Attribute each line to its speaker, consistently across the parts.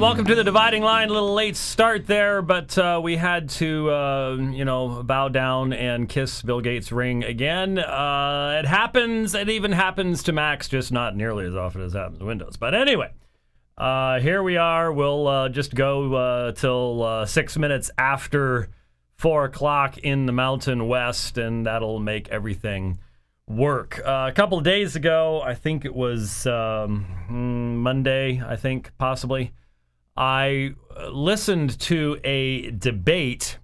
Speaker 1: welcome to the Dividing Line. A little late start there, but we had to, bow down and kiss Bill Gates' ring again. It happens. It even happens to Macs, just not nearly as often as it happens to Windows. But anyway, here we are. We'll just go till 6 minutes after 4 o'clock in the Mountain West, and that'll make everything work. A couple of days ago, I think it was Monday, I think, possibly, I listened to a debate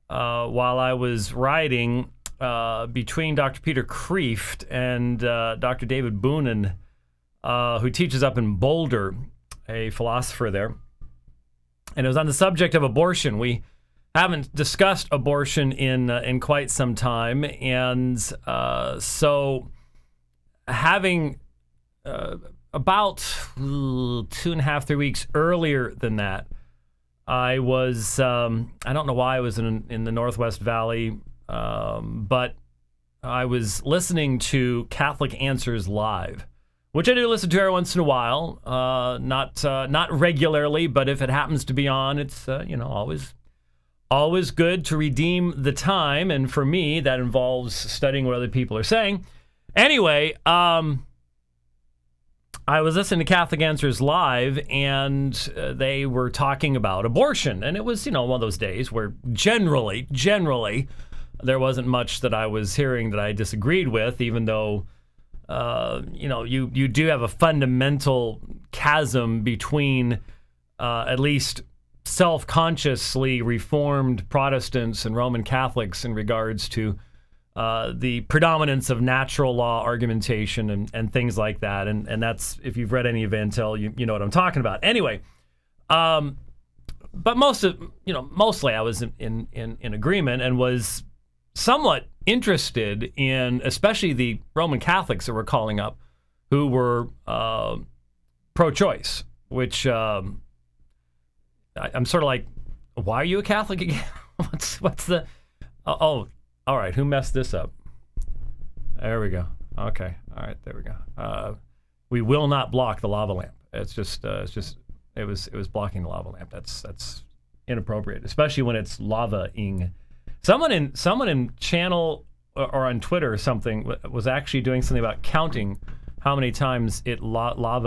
Speaker 1: while I was riding between Dr. Peter Kreeft and Dr. David Boonin, who teaches up in Boulder, a philosopher there. And it was on the subject of abortion. We haven't discussed abortion in quite some time, and so having about 2.5, 3 weeks earlier than that, I was I don't know why I was in the Northwest Valley, but I was listening to Catholic Answers Live, which I do listen to every once in a while, not regularly, but if it happens to be on, it's always good to redeem the time, and for me, that involves studying what other people are saying. Anyway, I was listening to Catholic Answers Live, and they were talking about abortion, and it was, one of those days where generally, there wasn't much that I was hearing that I disagreed with, even though, you do have a fundamental chasm between at least self-consciously Reformed Protestants and Roman Catholics in regards to the predominance of natural law argumentation and things like that. And that's, if you've read any Evantel, you know what I'm talking about. Anyway, but mostly I was in agreement and was somewhat interested in, especially the Roman Catholics that were calling up, who were pro-choice, which I'm sort of like, why are you a Catholic again? what's the... Oh, all right. Who messed this up? There we go. Okay. All right. There we go. We will not block the lava lamp. It was blocking the lava lamp. That's inappropriate, especially when it's lava-ing. Someone in channel or on Twitter or something was actually doing something about counting how many times it was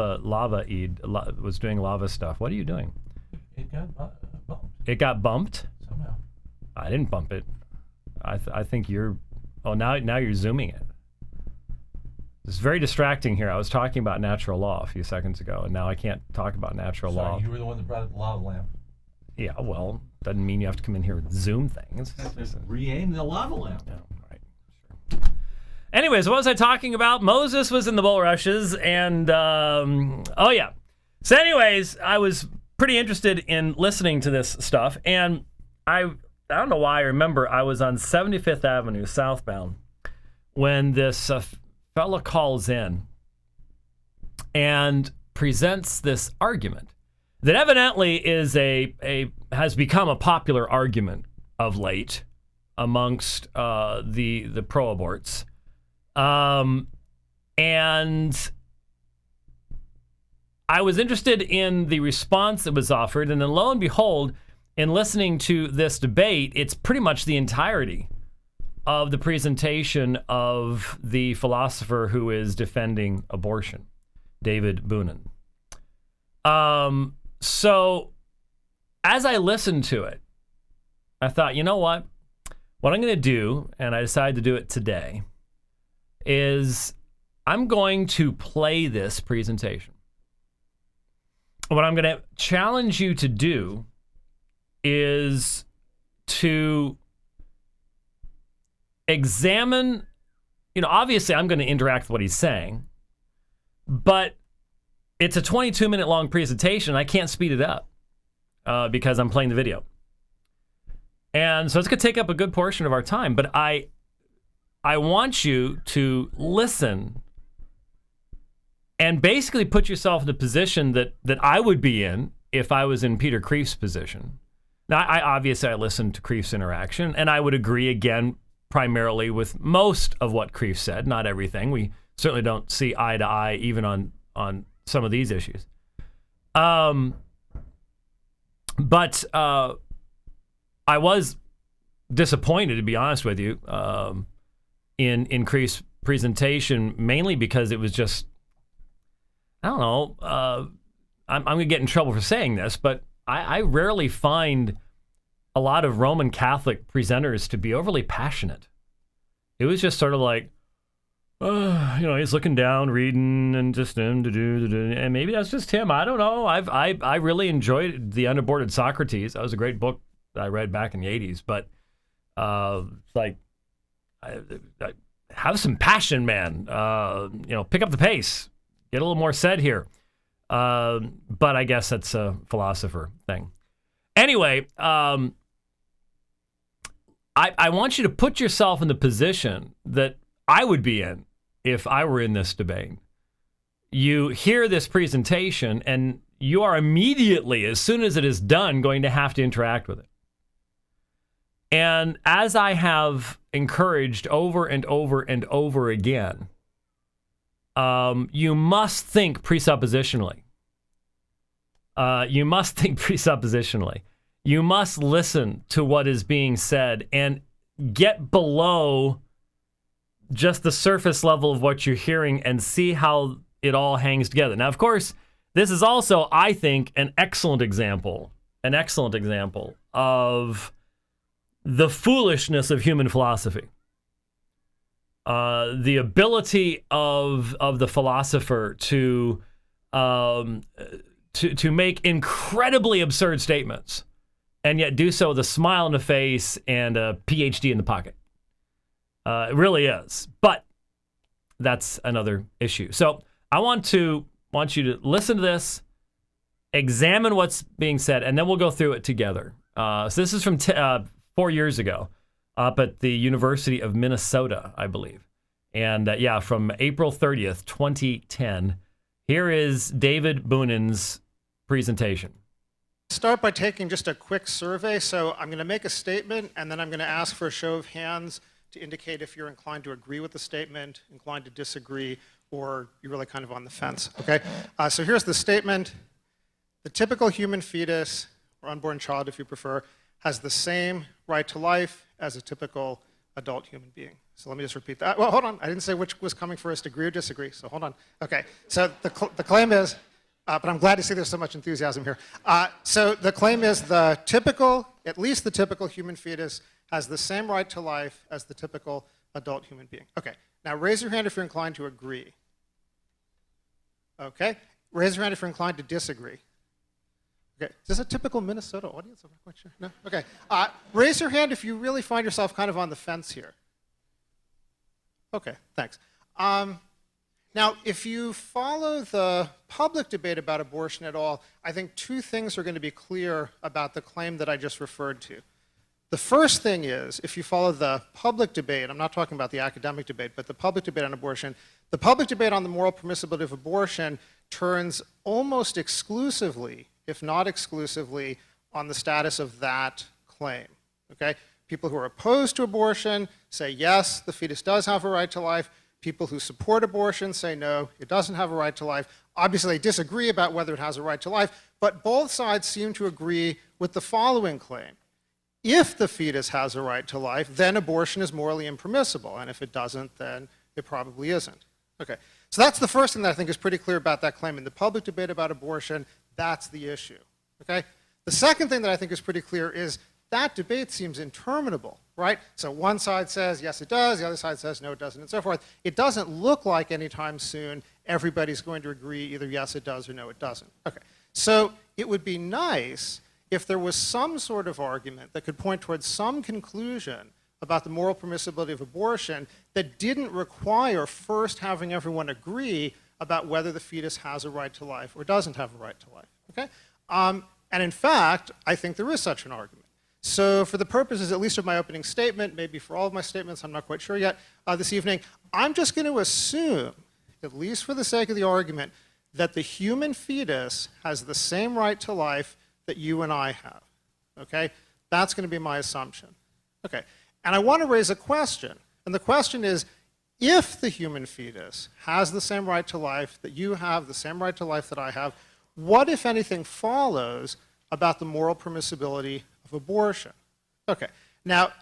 Speaker 1: doing lava stuff. What are you doing?
Speaker 2: It got bumped.
Speaker 1: It got bumped?
Speaker 2: Somehow.
Speaker 1: I didn't bump it. I think you're... Oh, now you're zooming it. It's very distracting here. I was talking about natural law a few seconds ago, and now I can't talk about natural law.
Speaker 2: You were the one that brought up the lava lamp.
Speaker 1: Yeah, well, doesn't mean you have to come in here and zoom things.
Speaker 2: Re-aim the lava lamp.
Speaker 1: Yeah, right. Sure. Anyways, what was I talking about? Moses was in the bulrushes, and... oh, yeah. So anyways, I was pretty interested in listening to this stuff, and I don't know why I remember I was on 75th Avenue southbound when this fella calls in and presents this argument that evidently is has become a popular argument of late amongst the pro-aborts, and I was interested in the response that was offered, and then lo and behold, in listening to this debate, it's pretty much the entirety of the presentation of the philosopher who is defending abortion, David Boonin. So as I listened to it, I thought, you know what? What I'm going to do, and I decided to do it today, is I'm going to play this presentation. What I'm going to challenge you to do is to examine, obviously I'm going to interact with what he's saying, but it's a 22-minute long presentation. I can't speed it up because I'm playing the video. And so it's going to take up a good portion of our time, but I want you to listen and basically put yourself in the position that I would be in if I was in Peter Kreeft's position. Now, I listened to Kreeft's interaction, and I would agree again primarily with most of what Kreeft said, not everything. We certainly don't see eye to eye even on some of these issues. But I was disappointed, to be honest with you, in increased presentation, mainly because it was just, I don't know, I'm going to get in trouble for saying this, but I rarely find a lot of Roman Catholic presenters to be overly passionate. It was just sort of like, he's looking down, reading, and just and maybe that's just him. I don't know. I really enjoyed The Unaborted Socrates. That was a great book that I read back in the 80s. But I have some passion, man. Pick up the pace. Get a little more said here. But I guess that's a philosopher thing. Anyway, I want you to put yourself in the position that I would be in if I were in this debate. You hear this presentation, and you are immediately, as soon as it is done, going to have to interact with it. And as I have encouraged over and over and over again, you must think presuppositionally. You must listen to what is being said and get below just the surface level of what you're hearing and see how it all hangs together. Now, of course, this is also, I think, an excellent example of the foolishness of human philosophy. The ability of the philosopher to make incredibly absurd statements and yet do so with a smile on the face and a PhD in the pocket. It really is. But that's another issue. So I want you to listen to this, examine what's being said, and then we'll go through it together. So this is from 4 years ago up at the University of Minnesota, I believe. And from April 30th, 2010. Here is David Boonin's presentation.
Speaker 3: Start by taking just a quick survey. So I'm going to make a statement, and then I'm going to ask for a show of hands to indicate if you're inclined to agree with the statement, inclined to disagree, or you're really kind of on the fence, okay? So here's the statement. The typical human fetus, or unborn child if you prefer, has the same right to life as a typical adult human being. So let me just repeat that. Well, hold on. I didn't say which was coming first, agree or disagree, so hold on. Okay, so the claim is, but I'm glad to see there's so much enthusiasm here. So the claim is at least the typical human fetus has the same right to life as the typical adult human being. Okay, now raise your hand if you're inclined to agree. Okay, raise your hand if you're inclined to disagree. Okay, is this a typical Minnesota audience? I'm not quite sure. No? Okay, raise your hand if you really find yourself kind of on the fence here. Okay, thanks. Now, if you follow the public debate about abortion at all, I think two things are going to be clear about the claim that I just referred to. The first thing is, if you follow the public debate, I'm not talking about the academic debate, but the public debate on abortion, the public debate on the moral permissibility of abortion turns almost exclusively, if not exclusively, on the status of that claim, okay? People who are opposed to abortion say, yes, the fetus does have a right to life. People who support abortion say, no, it doesn't have a right to life. Obviously, they disagree about whether it has a right to life, but both sides seem to agree with the following claim. If the fetus has a right to life, then abortion is morally impermissible, and if it doesn't, then it probably isn't. Okay, so that's the first thing that I think is pretty clear about that claim. In the public debate about abortion, that's the issue, okay? The second thing that I think is pretty clear is that debate seems interminable, right? So one side says, yes, it does, the other side says, no, it doesn't, and so forth. It doesn't look like anytime soon everybody's going to agree either yes, it does, or no, it doesn't. Okay, so it would be nice if there was some sort of argument that could point towards some conclusion about the moral permissibility of abortion that didn't require first having everyone agree about whether the fetus has a right to life or doesn't have a right to life, okay? And in fact, I think there is such an argument. So for the purposes, at least of my opening statement, maybe for all of my statements, I'm not quite sure yet, this evening, I'm just going to assume, at least for the sake of the argument, that the human fetus has the same right to life that you and I have, okay? That's going to be my assumption. Okay, and I want to raise a question, and the question is, if the human fetus has the same right to life that you have, the same right to life that I have, what, if anything, follows about the moral permissibility of abortion? Okay, now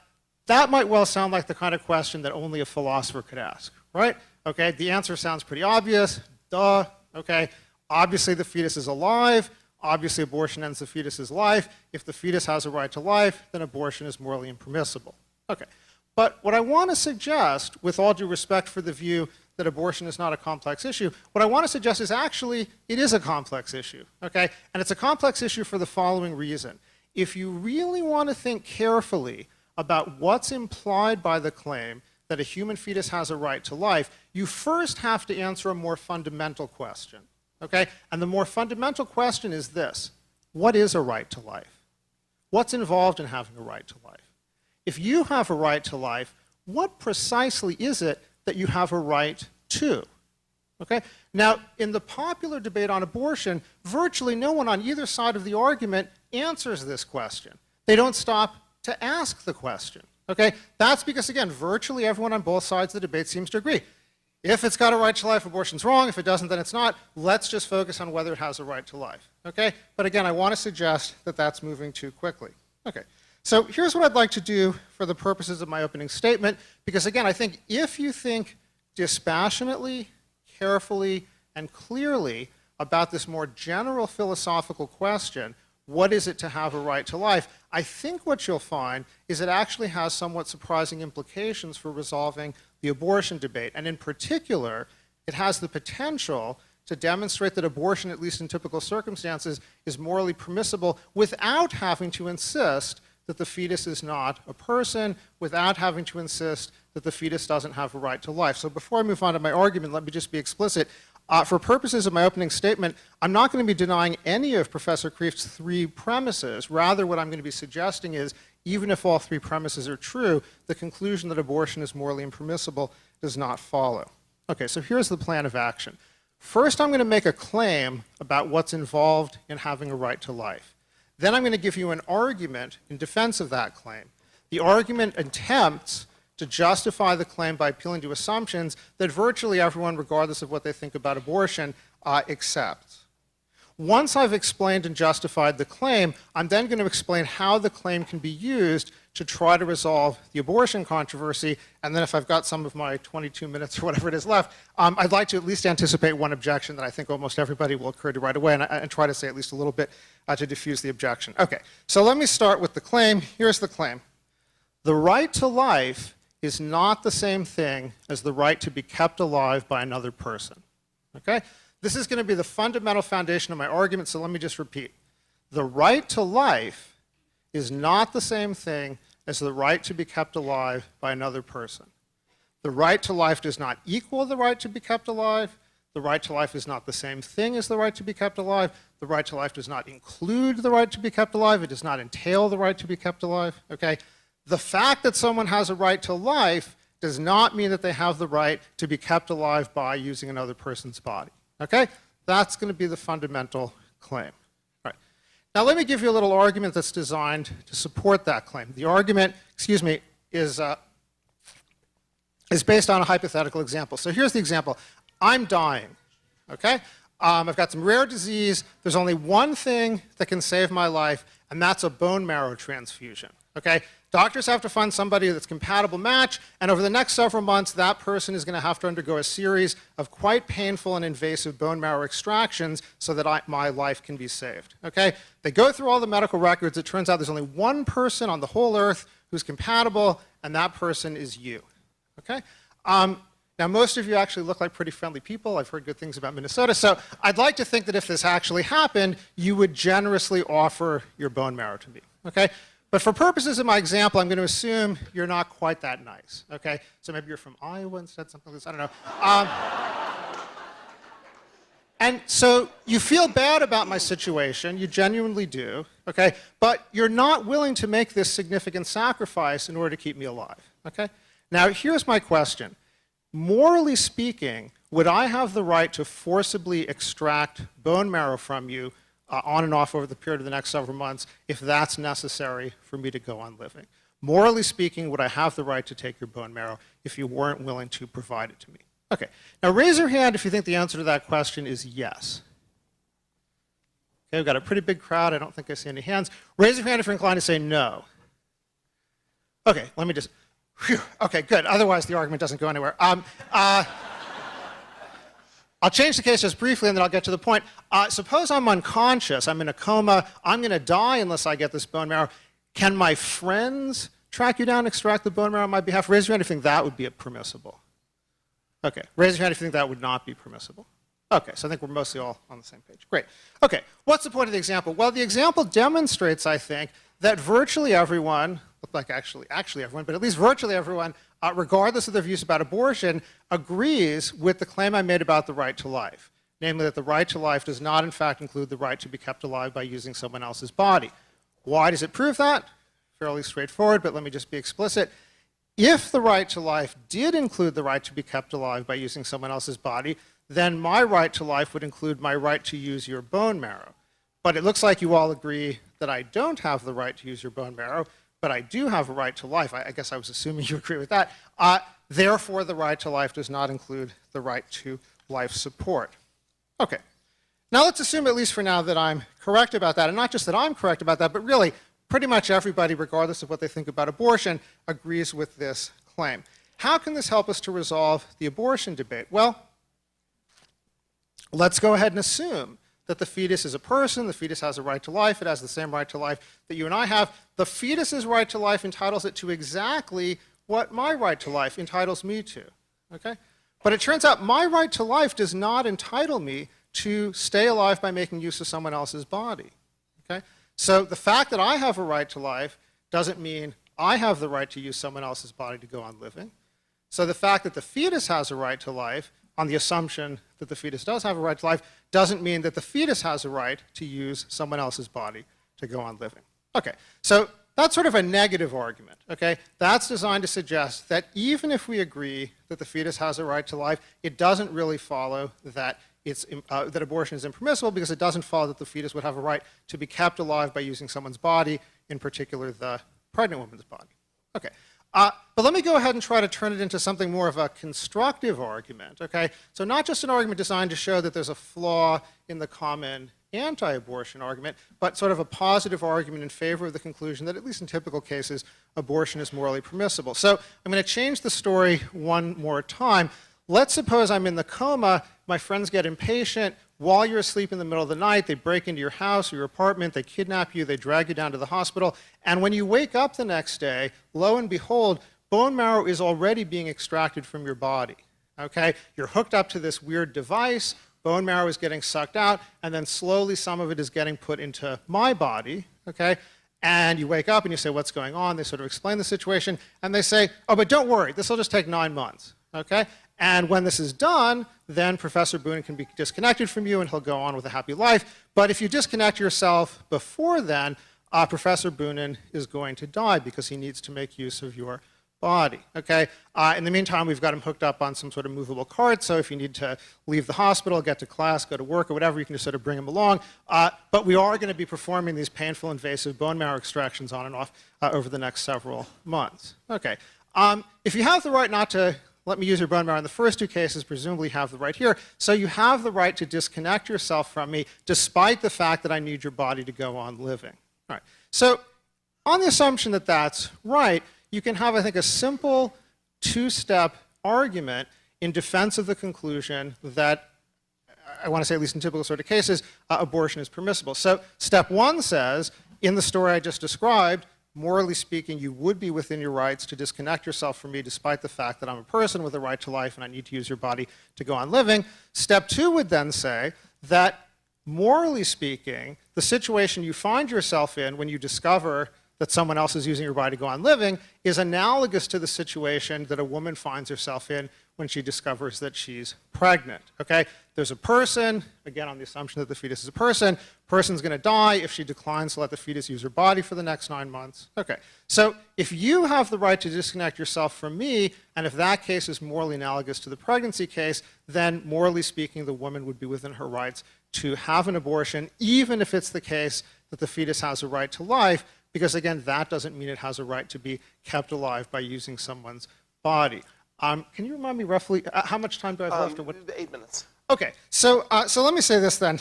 Speaker 3: that might well sound like the kind of question that only a philosopher could ask, right? Okay, the answer sounds pretty obvious, duh, okay? Obviously the fetus is alive, obviously abortion ends the fetus's life. If the fetus has a right to life, then abortion is morally impermissible. Okay, but what I want to suggest, with all due respect for the view that abortion is not a complex issue, what I want to suggest is actually it is a complex issue, okay? And it's a complex issue for the following reason. If you really want to think carefully about what's implied by the claim that a human fetus has a right to life, you first have to answer a more fundamental question, okay? And the more fundamental question is this: what is a right to life? What's involved in having a right to life? If you have a right to life, what precisely is it that you have a right to? Okay? Now, in the popular debate on abortion, virtually no one on either side of the argument answers this question. They don't stop to ask the question. Okay? That's because, again, virtually everyone on both sides of the debate seems to agree. If it's got a right to life, abortion's wrong. If it doesn't, then it's not. Let's just focus on whether it has a right to life. Okay? But again, I want to suggest that that's moving too quickly. Okay. So here's what I'd like to do for the purposes of my opening statement, because again, I think if you think dispassionately, carefully, and clearly about this more general philosophical question, what is it to have a right to life, I think what you'll find is it actually has somewhat surprising implications for resolving the abortion debate. And in particular, it has the potential to demonstrate that abortion, at least in typical circumstances, is morally permissible without having to insist that the fetus is not a person, without having to insist that the fetus doesn't have a right to life. So before I move on to my argument, let me just be explicit. For purposes of my opening statement, I'm not going to be denying any of Professor Kreeft's three premises. Rather, what I'm going to be suggesting is, even if all three premises are true, the conclusion that abortion is morally impermissible does not follow. Okay, so here's the plan of action. First, I'm going to make a claim about what's involved in having a right to life. Then I'm going to give you an argument in defense of that claim. The argument attempts to justify the claim by appealing to assumptions that virtually everyone, regardless of what they think about abortion, accepts. Once I've explained and justified the claim, I'm then going to explain how the claim can be used to try to resolve the abortion controversy. And then if I've got some of my 22 minutes or whatever it is left, I'd like to at least anticipate one objection that I think almost everybody will occur to right away, and try to say at least a little bit to diffuse the objection. Okay, so let me start with the claim. Here's the claim. The right to life is not the same thing as the right to be kept alive by another person. Okay? This is going to be the fundamental foundation of my argument, so let me just repeat. The right to life is not the same thing as the right to be kept alive by another person. The right to life does not equal the right to be kept alive. The right to life is not the same thing as the right to be kept alive. The right to life does not include the right to be kept alive. It does not entail the right to be kept alive. Okay? The fact that someone has a right to life does not mean that they have the right to be kept alive by using another person's body. Okay? That's going to be the fundamental claim. All right. Now let me give you a little argument that's designed to support that claim. The argument, is based on a hypothetical example. So here's the example. I'm dying. Okay? I've got some rare disease. There's only one thing that can save my life, and that's a bone marrow transfusion. Okay? Doctors have to find somebody that's a compatible match, and over the next several months, that person is going to have to undergo a series of quite painful and invasive bone marrow extractions so that my life can be saved. Okay? They go through all the medical records. It turns out there's only one person on the whole earth who's compatible, and that person is you. Okay? Now, most of you actually look like pretty friendly people. I've heard good things about Minnesota. So I'd like to think that if this actually happened, you would generously offer your bone marrow to me. Okay? But for purposes of my example, I'm going to assume you're not quite that nice. Okay? So maybe you're from Iowa instead, something like this. I don't know. And so you feel bad about my situation. You genuinely do. Okay? But you're not willing to make this significant sacrifice in order to keep me alive. Okay? Now, here's my question. Morally speaking, would I have the right to forcibly extract bone marrow from you on and off over the period of the next several months if that's necessary for me to go on living? Morally speaking, would I have the right to take your bone marrow if you weren't willing to provide it to me? Okay. Now raise your hand if you think the answer to that question is yes. Okay, we've got a pretty big crowd. I don't think I see any hands. Raise your hand if you're inclined to say no. Okay, let me just, whew. Okay, good. Otherwise, the argument doesn't go anywhere. I'll change the case just briefly, and then I'll get to the point. Suppose I'm unconscious. I'm in a coma. I'm going to die unless I get this bone marrow. Can my friends track you down and extract the bone marrow on my behalf? Raise your hand if you think that would be permissible. Okay, raise your hand if you think that would not be permissible. Okay, so I think we're mostly all on the same page. Great. Okay, what's the point of the example? Well, the example demonstrates, I think, that virtually everyone, like actually everyone, but at least virtually everyone, regardless of their views about abortion, agrees with the claim I made about the right to life. Namely, that the right to life does not, in fact, include the right to be kept alive by using someone else's body. Why does it prove that? Fairly straightforward, but let me just be explicit. If the right to life did include the right to be kept alive by using someone else's body, then my right to life would include my right to use your bone marrow. But it looks like you all agree that I don't have the right to use your bone marrow, but I do have a right to life. I guess I was assuming you agree with that. Therefore, the right to life does not include the right to life support. Okay. Now let's assume, at least for now, that I'm correct about that. And not just that I'm correct about that, but really, pretty much everybody, regardless of what they think about abortion, agrees with this claim. How can this help us to resolve the abortion debate? Well, let's go ahead and assume that the fetus is a person, the fetus has a right to life, it has the same right to life that you and I have. The fetus's right to life entitles it to exactly what my right to life entitles me to, okay? But it turns out my right to life does not entitle me to stay alive by making use of someone else's body, okay? So the fact that I have a right to life doesn't mean I have the right to use someone else's body to go on living. So the fact that the fetus has a right to life, on the assumption that the fetus does have a right to life, doesn't mean that the fetus has a right to use someone else's body to go on living. Okay, so that's sort of a negative argument, okay? That's designed to suggest that even if we agree that the fetus has a right to life, it doesn't really follow that that abortion is impermissible, because it doesn't follow that the fetus would have a right to be kept alive by using someone's body, in particular the pregnant woman's body. Okay. But let me go ahead and try to turn it into something more of a constructive argument, okay? So not just an argument designed to show that there's a flaw in the common anti-abortion argument, but sort of a positive argument in favor of the conclusion that, at least in typical cases, abortion is morally permissible. So I'm going to change the story one more time. Let's suppose I'm in the coma, my friends get impatient. While you're asleep in the middle of the night, they break into your house or your apartment, they kidnap you, they drag you down to the hospital, and when you wake up the next day, lo and behold, bone marrow is already being extracted from your body, okay? You're hooked up to this weird device, bone marrow is getting sucked out, and then slowly some of it is getting put into my body, okay? And you wake up and you say, what's going on? They sort of explain the situation, and they say, oh, but don't worry, this will just take 9 months, okay? And when this is done, then Professor Boonin can be disconnected from you and he'll go on with a happy life. But if you disconnect yourself before then, Professor Boonin is going to die because he needs to make use of your body, okay? In the meantime, we've got him hooked up on some sort of movable cart, so if you need to leave the hospital, get to class, go to work, or whatever, you can just sort of bring him along. But we are going to be performing these painful, invasive bone marrow extractions on and off over the next several months. Okay. If you have the right not to let me use your bone marrow in the first two cases, presumably you have the right here. So you have the right to disconnect yourself from me, despite the fact that I need your body to go on living. All right. So on the assumption that that's right, you can have, I think, a simple two-step argument in defense of the conclusion that, I want to say at least in typical sort of cases, abortion is permissible. So step one says, in the story I just described, morally speaking, you would be within your rights to disconnect yourself from me despite the fact that I'm a person with a right to life and I need to use your body to go on living. Step two would then say that, morally speaking, the situation you find yourself in when you discover that someone else is using your body to go on living is analogous to the situation that a woman finds herself in when she discovers that she's pregnant, okay? There's a person, again on the assumption that the fetus is a person, person's gonna die if she declines to let the fetus use her body for the next 9 months. Okay, so if you have the right to disconnect yourself from me, and if that case is morally analogous to the pregnancy case, then morally speaking, the woman would be within her rights to have an abortion, even if it's the case that the fetus has a right to life, because again, that doesn't mean it has a right to be kept alive by using someone's body. Can you remind me roughly, how much time do I have left? Or what?
Speaker 4: 8 minutes.
Speaker 3: Okay, so let me say this then.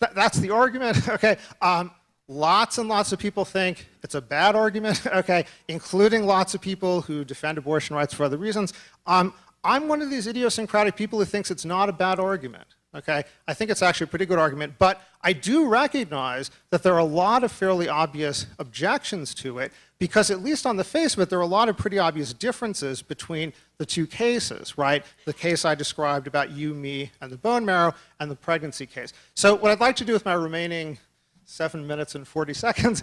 Speaker 3: That's the argument. Okay. Lots and lots of people think it's a bad argument, okay, including lots of people who defend abortion rights for other reasons. I'm one of these idiosyncratic people who thinks it's not a bad argument, okay? I think it's actually a pretty good argument, but I do recognize that there are a lot of fairly obvious objections to it because at least on the face of it, there are a lot of pretty obvious differences between the two cases, right? The case I described about you, me, and the bone marrow, and the pregnancy case. So what I'd like to do with my remaining 7 minutes and 40 seconds,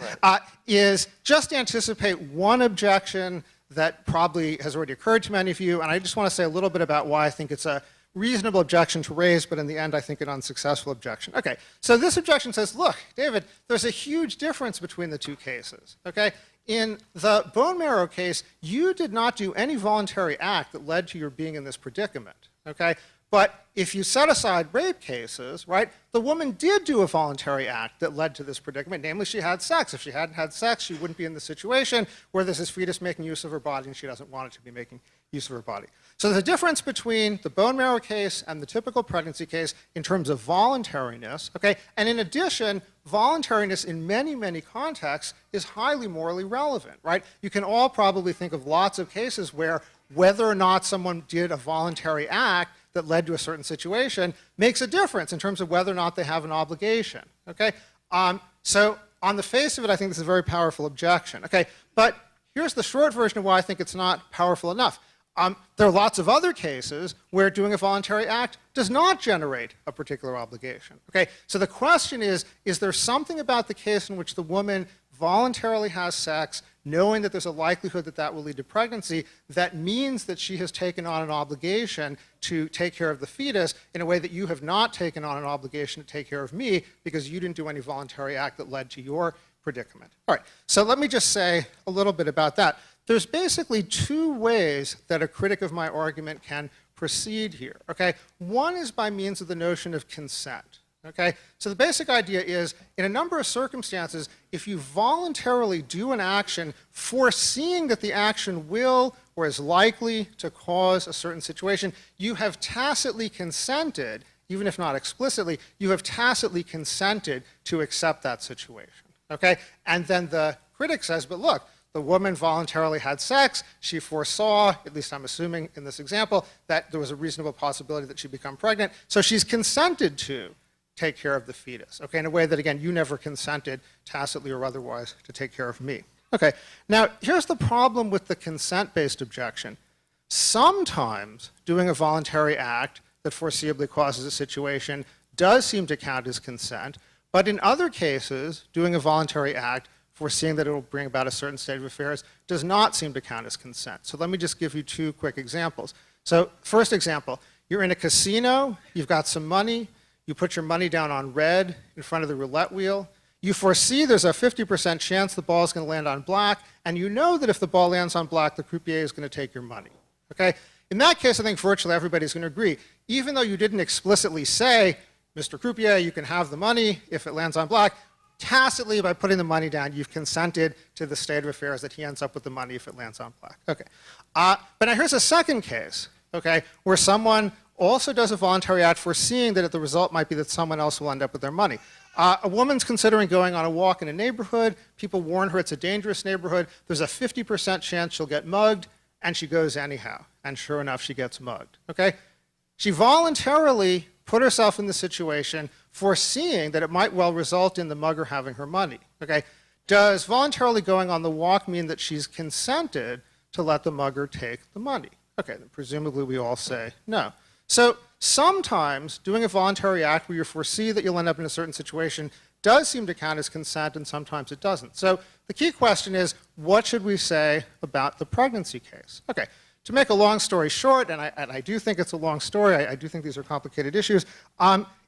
Speaker 3: is just anticipate one objection that probably has already occurred to many of you, and I just want to say a little bit about why I think it's a reasonable objection to raise, but in the end I think an unsuccessful objection. Okay, so this objection says, look, David, there's a huge difference between the two cases, okay? In the bone marrow case, you did not do any voluntary act that led to your being in this predicament, okay? But if you set aside rape cases, right, the woman did do a voluntary act that led to this predicament, namely she had sex. If she hadn't had sex, she wouldn't be in the situation where there's this fetus making use of her body and she doesn't want it to be making use of her body. So there's a difference between the bone marrow case and the typical pregnancy case in terms of voluntariness, okay? And in addition, voluntariness in many, many contexts is highly morally relevant, right? You can all probably think of lots of cases where whether or not someone did a voluntary act that led to a certain situation makes a difference in terms of whether or not they have an obligation, okay? So on the face of it, I think this is a very powerful objection, okay? But here's the short version of why I think it's not powerful enough. There are lots of other cases where doing a voluntary act does not generate a particular obligation, okay? So the question is there something about the case in which the woman voluntarily has sex, knowing that there's a likelihood that that will lead to pregnancy, that means that she has taken on an obligation to take care of the fetus in a way that you have not taken on an obligation to take care of me because you didn't do any voluntary act that led to your predicament. All right, so let me just say a little bit about that. There's basically two ways that a critic of my argument can proceed here, okay? One is by means of the notion of consent. Okay? So the basic idea is, in a number of circumstances, if you voluntarily do an action foreseeing that the action will or is likely to cause a certain situation, you have tacitly consented, even if not explicitly, you have tacitly consented to accept that situation. Okay? And then the critic says, but look, the woman voluntarily had sex. She foresaw, at least I'm assuming in this example, that there was a reasonable possibility that she'd become pregnant. So she's consented to take care of the fetus, okay, in a way that, again, you never consented, tacitly or otherwise, to take care of me. Okay, now here's the problem with the consent-based objection. Sometimes doing a voluntary act that foreseeably causes a situation does seem to count as consent, but in other cases, doing a voluntary act foreseeing that it will bring about a certain state of affairs does not seem to count as consent. So let me just give you two quick examples. So first example, you're in a casino, you've got some money, you put your money down on red in front of the roulette wheel. You foresee there's a 50% chance the ball is going to land on black, and you know that if the ball lands on black, the croupier is going to take your money. Okay? In that case, I think virtually everybody's going to agree. Even though you didn't explicitly say, Mr. Croupier, you can have the money if it lands on black, tacitly, by putting the money down, you've consented to the state of affairs that he ends up with the money if it lands on black. Okay. But now here's a second case, okay, where someone also does a voluntary act foreseeing that the result might be that someone else will end up with their money. A woman's considering going on a walk in a neighborhood. People warn her it's a dangerous neighborhood. There's a 50% chance she'll get mugged, and she goes anyhow. And sure enough, she gets mugged. Okay? She voluntarily put herself in the situation foreseeing that it might well result in the mugger having her money. Okay? Does voluntarily going on the walk mean that she's consented to let the mugger take the money? Okay, then presumably we all say no. So sometimes doing a voluntary act where you foresee that you'll end up in a certain situation does seem to count as consent, and sometimes it doesn't. So the key question is, what should we say about the pregnancy case? Okay, to make a long story short, and I do think it's a long story, I do think these are complicated issues,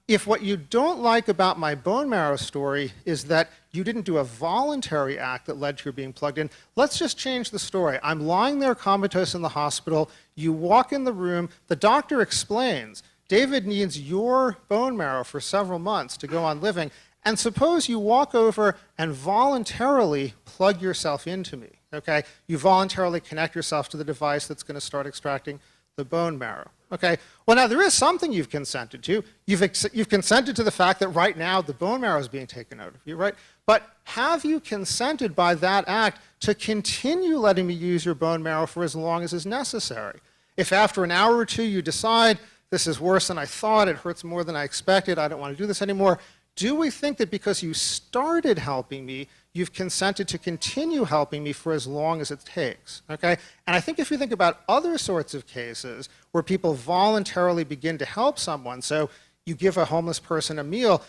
Speaker 3: if what you don't like about my bone marrow story is that you didn't do a voluntary act that led to your being plugged in, let's just change the story. I'm lying there comatose in the hospital. You walk in the room. The doctor explains, David needs your bone marrow for several months to go on living. And suppose you walk over and voluntarily plug yourself into me. Okay? You voluntarily connect yourself to the device that's going to start extracting the bone marrow. Okay. Well, now there is something you've consented to. You've consented to the fact that right now the bone marrow is being taken out of you, right? But have you consented by that act to continue letting me use your bone marrow for as long as is necessary? If after an hour or two you decide this is worse than I thought, it hurts more than I expected, I don't want to do this anymore, do we think that because you started helping me, you've consented to continue helping me for as long as it takes, okay? And I think if you think about other sorts of cases where people voluntarily begin to help someone, so you give a homeless person a meal,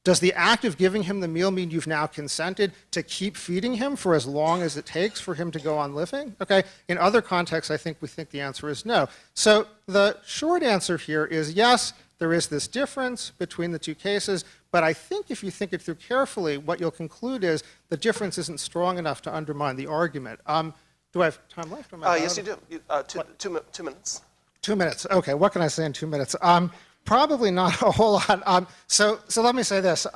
Speaker 3: does the act of giving him the meal mean you've now consented to keep feeding him for as long as it takes for him to go on living? Okay. In other contexts, I think we think the answer is no. So the short answer here is yes, there is this difference between the two cases, but I think if you think it through carefully, what you'll conclude is the difference isn't strong enough to undermine the argument. Do I have time left?
Speaker 4: Yes, you do. 2 minutes.
Speaker 3: 2 minutes. Okay. What can I say in 2 minutes? Probably not a whole lot. So let me say this.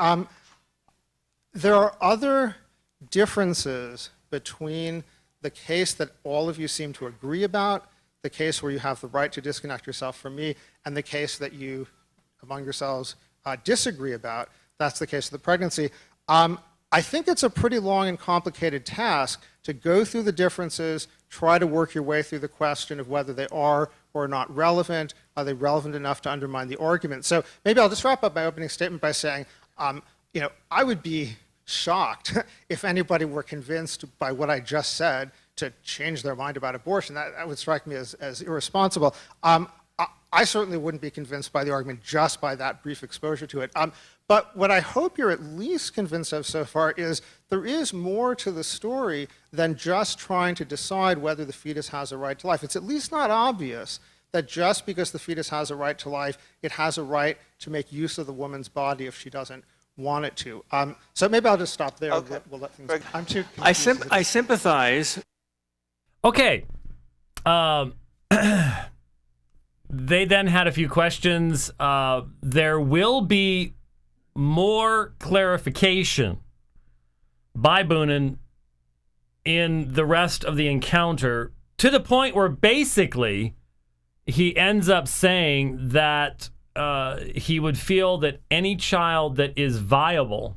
Speaker 3: There are other differences between the case that all of you seem to agree about, the case where you have the right to disconnect yourself from me, and the case that you, among yourselves, disagree about. That's the case of the pregnancy. I think it's a pretty long and complicated task to go through the differences, try to work your way through the question of whether they are or are not relevant. Are they relevant enough to undermine the argument? So maybe I'll just wrap up my opening statement by saying, I would be shocked if anybody were convinced by what I just said to change their mind about abortion. That would strike me as irresponsible. I certainly wouldn't be convinced by the argument just by that brief exposure to it. But what I hope you're at least convinced of so far is there is more to the story than just trying to decide whether the fetus has a right to life. It's at least not obvious that just because the fetus has a right to life, it has a right to make use of the woman's body if she doesn't want it to. So maybe I'll just stop there.
Speaker 4: Okay.
Speaker 3: We'll let things. I'm too.
Speaker 5: I sympathize.
Speaker 1: Okay. They then had a few questions. There will be more clarification by Boonin in the rest of the encounter, to the point where basically he ends up saying that he would feel that any child that is viable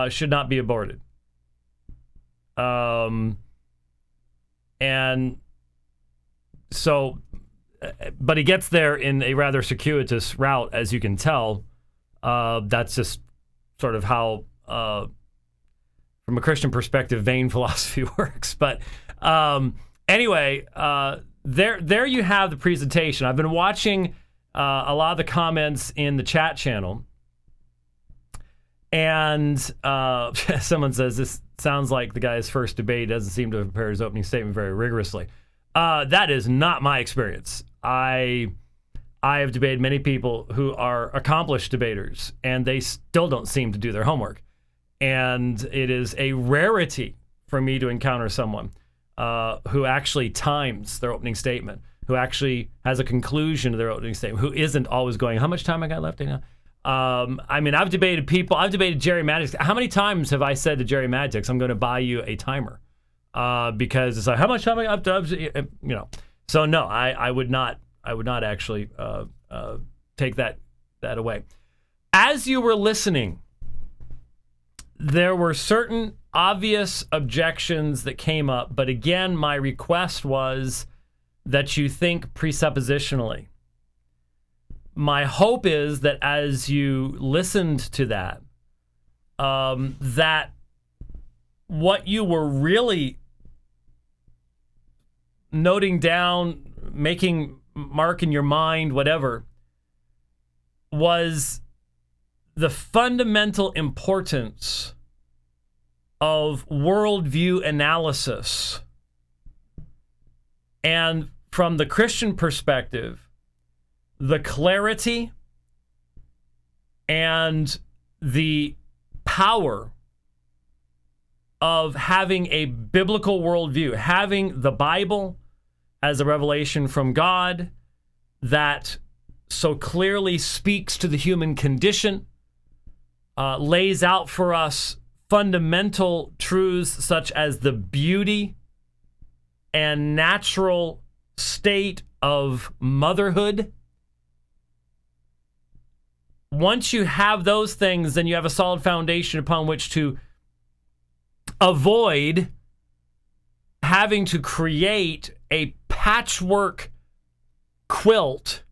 Speaker 1: should not be aborted. And so, but he gets there in a rather circuitous route, as you can tell. That's just sort of how, from a Christian perspective, vain philosophy works. But anyway, there you have the presentation. I've been watching a lot of the comments in the chat channel. And someone says, this sounds like the guy's first debate. Doesn't seem to have prepared his opening statement very rigorously. That is not my experience. I have debated many people who are accomplished debaters, and they still don't seem to do their homework. And it is a rarity for me to encounter someone who actually times their opening statement, who actually has a conclusion to their opening statement, who isn't always going, how much time I got left? I mean, I've debated people. I've debated Jerry Maddox. How many times have I said to Jerry Maddox, I'm going to buy you a timer? Because it's like, how much time I got? So no, I would not actually take that away. As you were listening, there were certain obvious objections that came up, but again, my request was that you think presuppositionally. My hope is that as you listened to that, that what you were really noting down, making mark in your mind, whatever, was the fundamental importance of worldview analysis. And from the Christian perspective, the clarity and the power of having a biblical worldview, having the Bible as a revelation from God that so clearly speaks to the human condition, lays out for us fundamental truths such as the beauty and natural state of motherhood. Once you have those things, then you have a solid foundation upon which to avoid having to create a patchwork quilt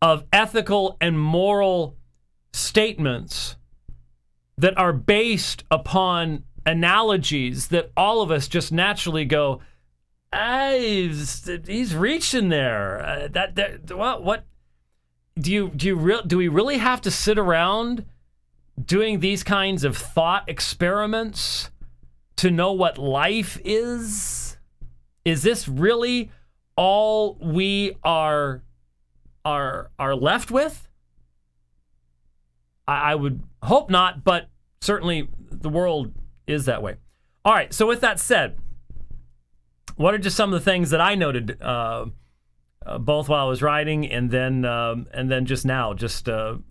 Speaker 1: of ethical and moral statements that are based upon analogies that all of us just naturally go, he's reaching there. What do we really have to sit around doing these kinds of thought experiments to know what life is? Is this really all we are left with? I would hope not, but certainly the world is that way. All right, so with that said, what are just some of the things that I noted both while I was writing and then just now,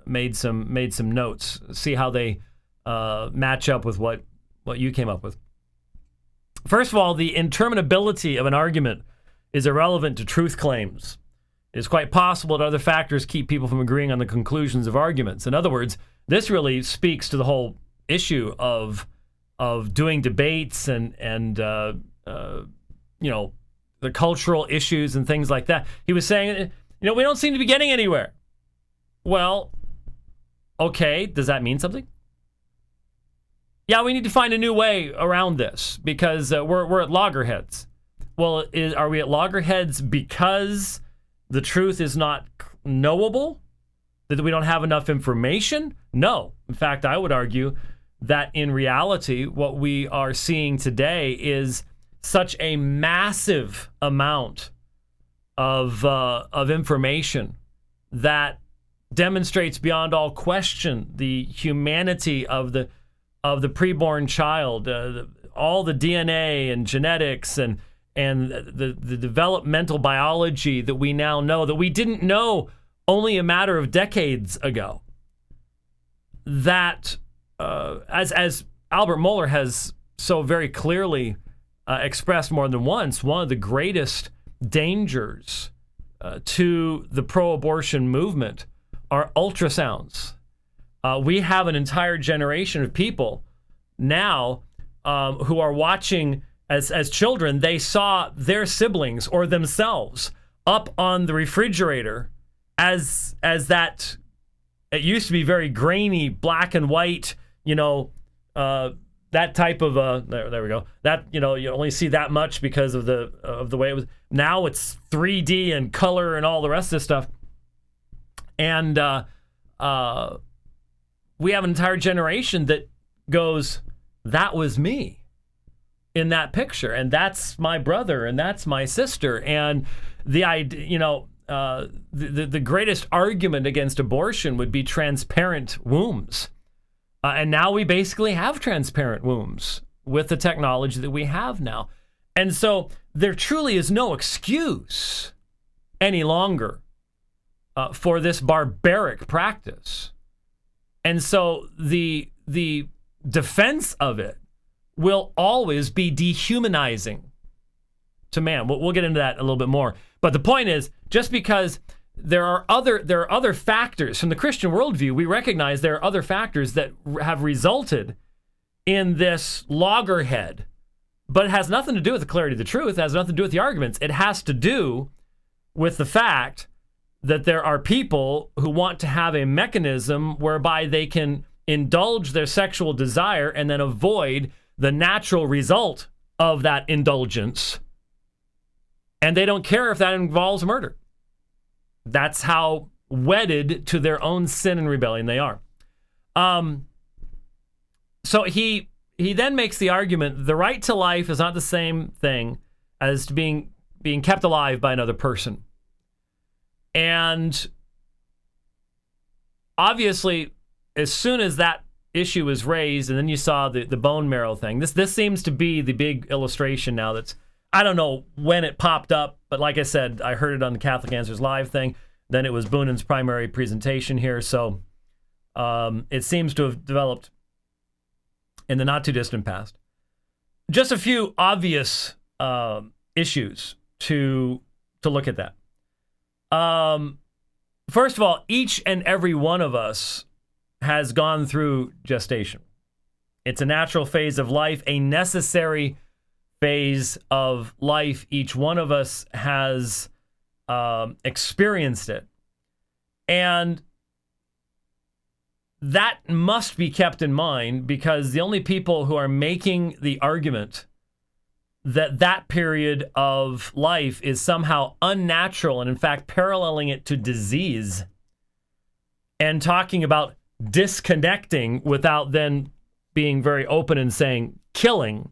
Speaker 1: made some notes, see how they match up with what you came up with. First of all, the interminability of an argument is irrelevant to truth claims. It is quite possible that other factors keep people from agreeing on the conclusions of arguments. In other words, this really speaks to the whole issue of doing debates and the cultural issues and things like that. He was saying, we don't seem to be getting anywhere. Well, okay, does that mean something? Yeah, we need to find a new way around this because we're at loggerheads. Well, are we at loggerheads because the truth is not knowable? That we don't have enough information? No. In fact, I would argue that in reality, what we are seeing today is such a massive amount of information that demonstrates beyond all question the humanity of the preborn child, all the DNA and genetics and the developmental biology that we now know that we didn't know only a matter of decades ago. That as Albert Mohler has so very clearly expressed more than once, one of the greatest dangers to the pro-abortion movement are ultrasounds. We have an entire generation of people now who are watching as children. They saw their siblings or themselves up on the refrigerator as that. It used to be very grainy, black and white, that type of there we go. That you only see that much because of the way it was. Now it's 3D and color and all the rest of this stuff. And we have an entire generation that goes, that was me in that picture, and that's my brother, and that's my sister. And the idea, the greatest argument against abortion would be transparent wombs. And now we basically have transparent wombs with the technology that we have now. And so there truly is no excuse any longer for this barbaric practice. And so the defense of it will always be dehumanizing to man. We'll get into that a little bit more. But the point is, just because there are other factors from the Christian worldview, we recognize there are other factors that have resulted in this loggerhead. But it has nothing to do with the clarity of the truth. It has nothing to do with the arguments. It has to do with the fact that there are people who want to have a mechanism whereby they can indulge their sexual desire and then avoid the natural result of that indulgence. And they don't care if that involves murder. That's how wedded to their own sin and rebellion they are. So he then makes the argument, the right to life is not the same thing as to being kept alive by another person. And obviously, as soon as that issue was raised, and then you saw the bone marrow thing, this seems to be the big illustration now that's, I don't know when it popped up, but like I said, I heard it on the Catholic Answers Live thing. Then it was Boonin's primary presentation here. So it seems to have developed in the not too distant past. Just a few obvious issues to to look at that. First of all, each and every one of us has gone through gestation. It's a natural phase of life, a necessary phase of life. Each one of us has experienced it. And that must be kept in mind, because the only people who are making the argument that that period of life is somehow unnatural and in fact paralleling it to disease and talking about disconnecting without then being very open and saying killing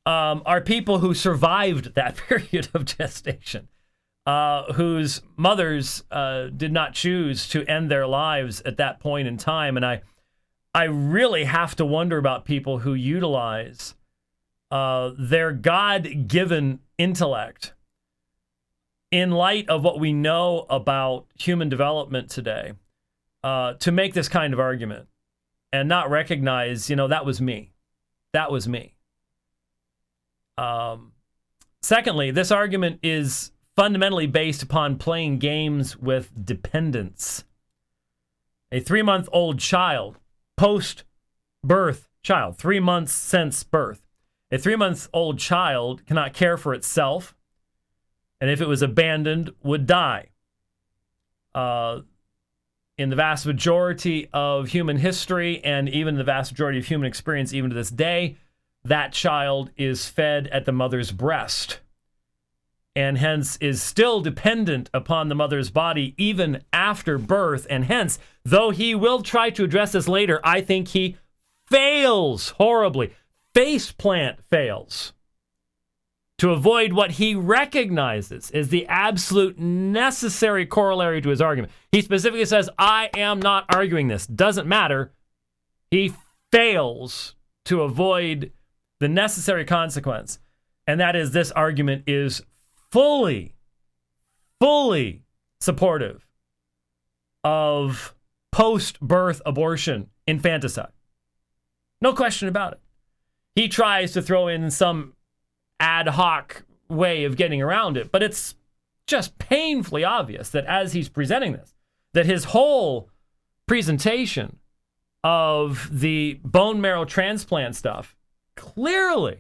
Speaker 1: are people who survived that period of gestation, whose mothers did not choose to end their lives at that point in time. And I really have to wonder about people who utilize their God-given intellect in light of what we know about human development today to make this kind of argument and not recognize, that was me. That was me. Secondly, this argument is fundamentally based upon playing games with dependence. A 3-month-old child, post-birth child, 3 months since birth. A 3-month-old child cannot care for itself, and if it was abandoned, would die. In the vast majority of human history, and even the vast majority of human experience, even to this day, that child is fed at the mother's breast, and hence is still dependent upon the mother's body even after birth. And hence, though he will try to address this later, I think he fails horribly. Faceplant fails to avoid what he recognizes is the absolute necessary corollary to his argument. He specifically says, I am not arguing this. Doesn't matter. He fails to avoid the necessary consequence, and that is this argument is fully supportive of post-birth abortion, infanticide. No question about it. He tries to throw in some ad hoc way of getting around it, but it's just painfully obvious that as he's presenting this, that his whole presentation of the bone marrow transplant stuff clearly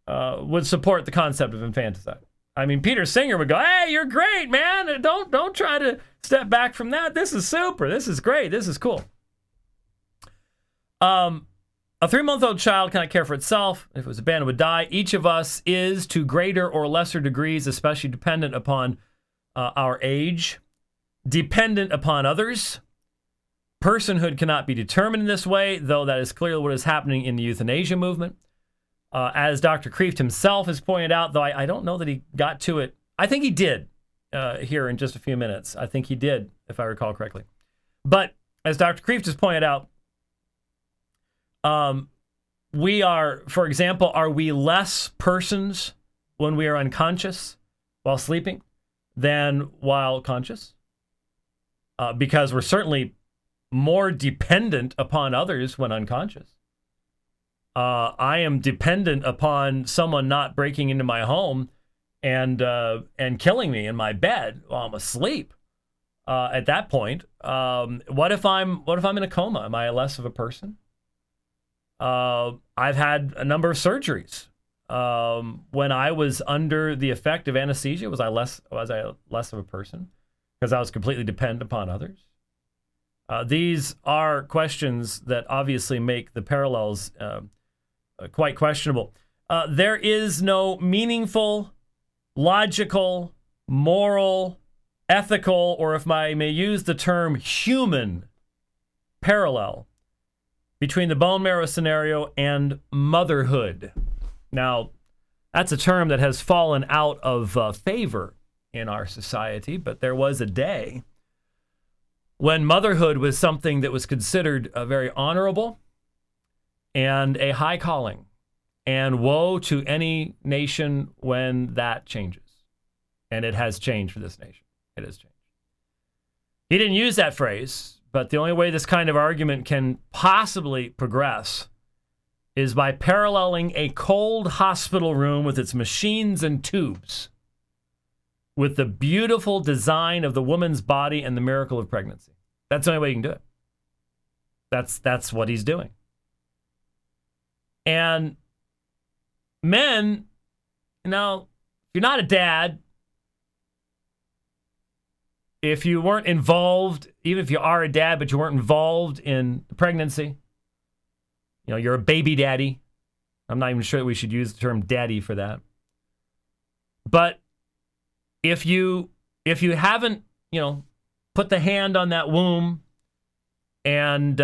Speaker 1: would support the concept of infanticide. I mean, Peter Singer would go, hey, you're great, man. Don't try to step back from that. This is super. This is great. This is cool. A 3-month-old child cannot care for itself. If it was abandoned, would die. Each of us is, to greater or lesser degrees, especially dependent upon our age, dependent upon others. Personhood cannot be determined in this way, though that is clearly what is happening in the euthanasia movement. As Dr. Kreeft himself has pointed out, though I don't know that he got to it. I think he did here in just a few minutes. I think he did, if I recall correctly. But as Dr. Kreeft has pointed out, we are, for example, are we less persons when we are unconscious while sleeping than while conscious? Because we're certainly more dependent upon others when unconscious. I am dependent upon someone not breaking into my home and killing me in my bed while I'm asleep. At that point, what if I'm in a coma? Am I less of a person? I've had a number of surgeries. When I was under the effect of anesthesia, was I less of a person because I was completely dependent upon others? These are questions that obviously make the parallels quite questionable. There is no meaningful, logical, moral, ethical, or if I may use the term human parallel between the bone marrow scenario and motherhood. Now, that's a term that has fallen out of favor in our society, but there was a day when motherhood was something that was considered very honorable and a high calling. And woe to any nation when that changes. And it has changed for this nation. It has changed. He didn't use that phrase, but the only way this kind of argument can possibly progress is by paralleling a cold hospital room with its machines and tubes with the beautiful design of the woman's body and the miracle of pregnancy. That's the only way you can do it. That's what he's doing. And men, if you're not a dad, if you weren't involved, even if you are a dad, but you weren't involved in the pregnancy, you're a baby daddy. I'm not even sure that we should use the term daddy for that. But if you haven't, put the hand on that womb and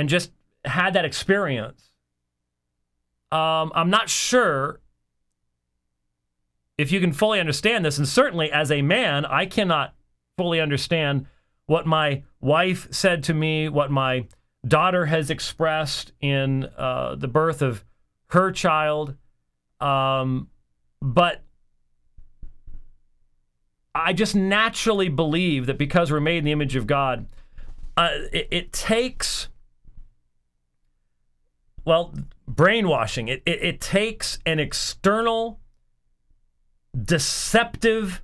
Speaker 1: just had that experience, I'm not sure if you can fully understand this. And certainly as a man, I cannot fully understand what my wife said to me, what my daughter has expressed in the birth of her child. But I just naturally believe that because we're made in the image of God, it takes, brainwashing. It takes an external, deceptive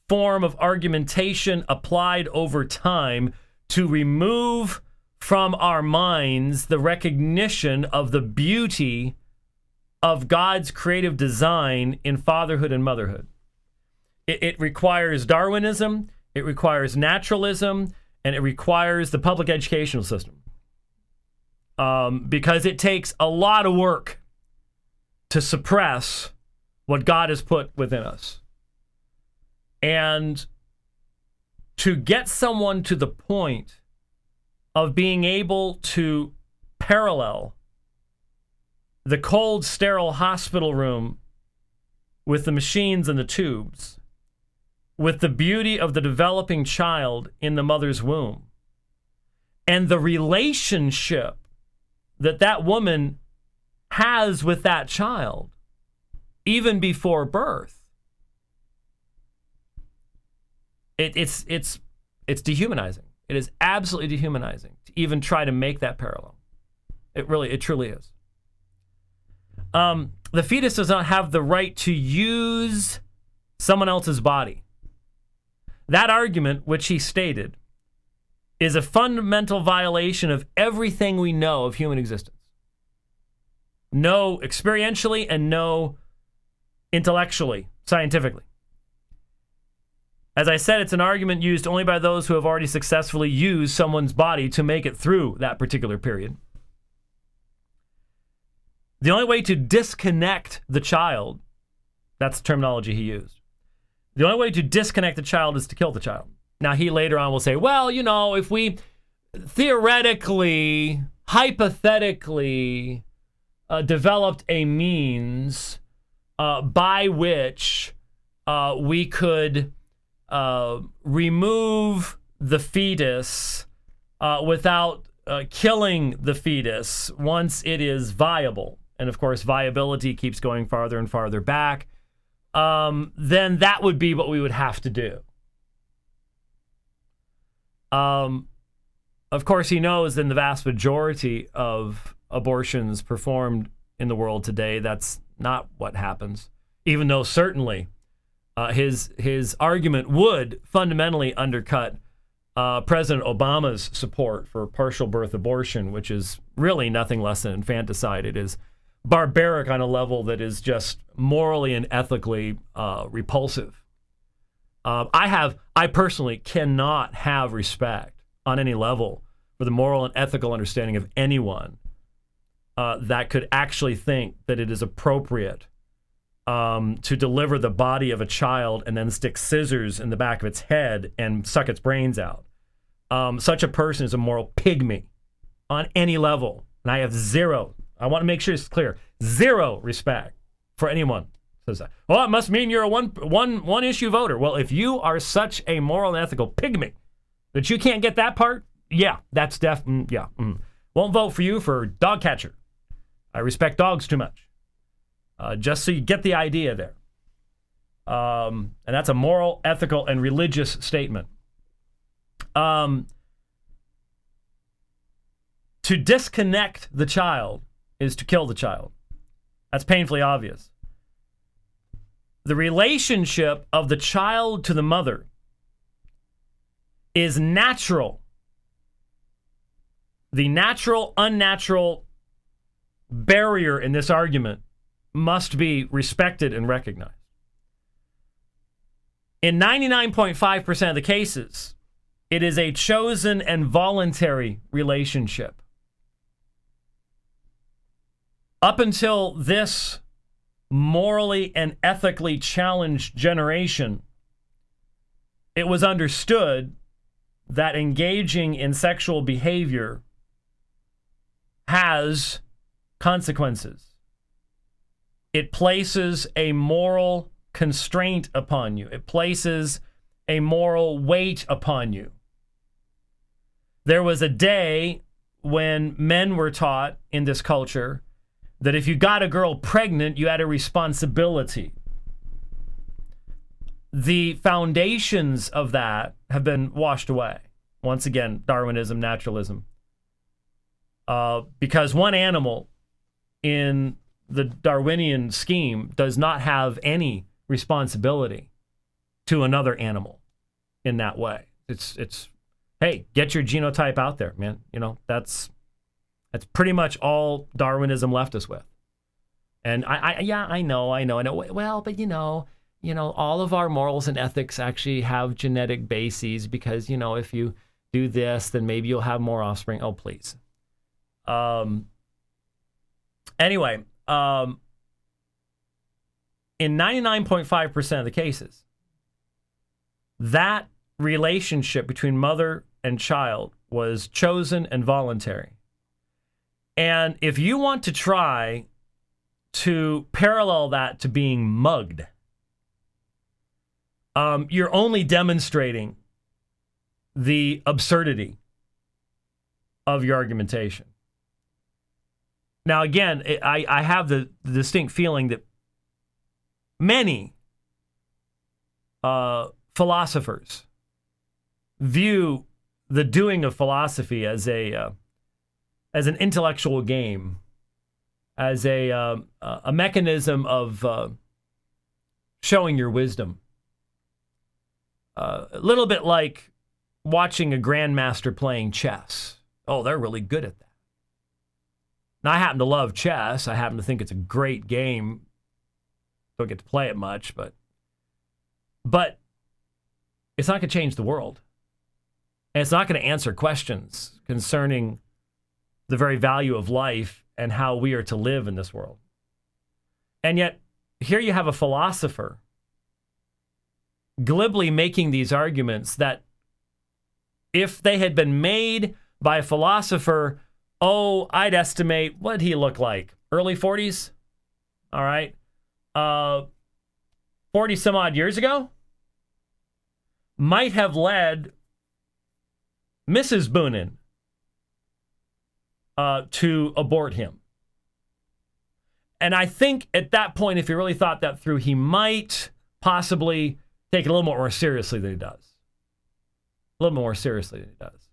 Speaker 1: form of argumentation applied over time to remove from our minds the recognition of the beauty of God's creative design in fatherhood and motherhood. It requires Darwinism, it requires naturalism, and it requires the public educational system. Because it takes a lot of work to suppress what God has put within us. And to get someone to the point of being able to parallel the cold, sterile hospital room with the machines and the tubes, with the beauty of the developing child in the mother's womb, and the relationship that woman has with that child, even before birth, it's dehumanizing. It is absolutely dehumanizing to even try to make that parallel. It truly is. The fetus does not have the right to use someone else's body. That argument, which he stated, is a fundamental violation of everything we know of human existence. No experientially and no intellectually, scientifically. As I said, it's an argument used only by those who have already successfully used someone's body to make it through that particular period. The only way to disconnect the child, that's the terminology he used. The only way to disconnect the child is to kill the child. Now, he later on will say, if we theoretically, hypothetically developed a means by which we could remove the fetus without killing the fetus once it is viable, and of course viability keeps going farther and farther back, then that would be what we would have to do. Of course, he knows in the vast majority of abortions performed in the world today, that's not what happens, even though certainly his argument would fundamentally undercut President Obama's support for partial birth abortion, which is really nothing less than infanticide. It is barbaric on a level that is just morally and ethically repulsive. I personally cannot have respect on any level for the moral and ethical understanding of anyone that could actually think that it is appropriate to deliver the body of a child and then stick scissors in the back of its head and suck its brains out. Such a person is a moral pygmy on any level. And I have I want to make sure it's clear, zero respect for anyone who says that. Well, it must mean you're a one issue voter. Well, if you are such a moral and ethical pygmy that you can't get that part, yeah, that's won't vote for you for dog catcher. I respect dogs too much. Just so you get the idea there. And that's a moral, ethical, and religious statement. To disconnect the child is to kill the child. That's painfully obvious. the relationship of the child to the mother is natural. The natural, unnatural barrier in this argument must be respected and recognized. In 99.5% of the cases, it is a chosen and voluntary relationship. Up until this morally and ethically challenged generation, it was understood that engaging in sexual behavior has consequences. It places a moral constraint upon you. It places a moral weight upon you. There was a day when men were taught in this culture that if you got a girl pregnant, you had a responsibility. The foundations of that have been washed away. Once again, Darwinism, naturalism. Because one animal in the Darwinian scheme does not have any responsibility to another animal in that way. It's hey, get your genotype out there, man. You know, that's pretty much all Darwinism left us with. And I know. Well, but you know, all of our morals and ethics actually have genetic bases because, you know, if you do this, then maybe you'll have more offspring. Oh, please. Anyway, in 99.5% of the cases, that relationship between mother and child was chosen and voluntary. And if you want to try to parallel that to being mugged, you're only demonstrating the absurdity of your argumentation. Now, again, I have the distinct feeling that many philosophers view the doing of philosophy as an intellectual game, as a mechanism of showing your wisdom. A little bit like watching a grandmaster playing chess. Oh, they're really good at that. Now, I happen to love chess. I happen to think it's a great game. Don't get to play it much, but it's not going to change the world. And it's not going to answer questions concerning the very value of life and how we are to live in this world. And yet, here you have a philosopher glibly making these arguments that if they had been made by a philosopher, I'd estimate, what did he look like? Early 40s? All right. 40 some odd years ago? Might have led Mrs. Boonin to abort him. And I think at that point, if he really thought that through, he might possibly take it a little more seriously than he does. A little more seriously than he does.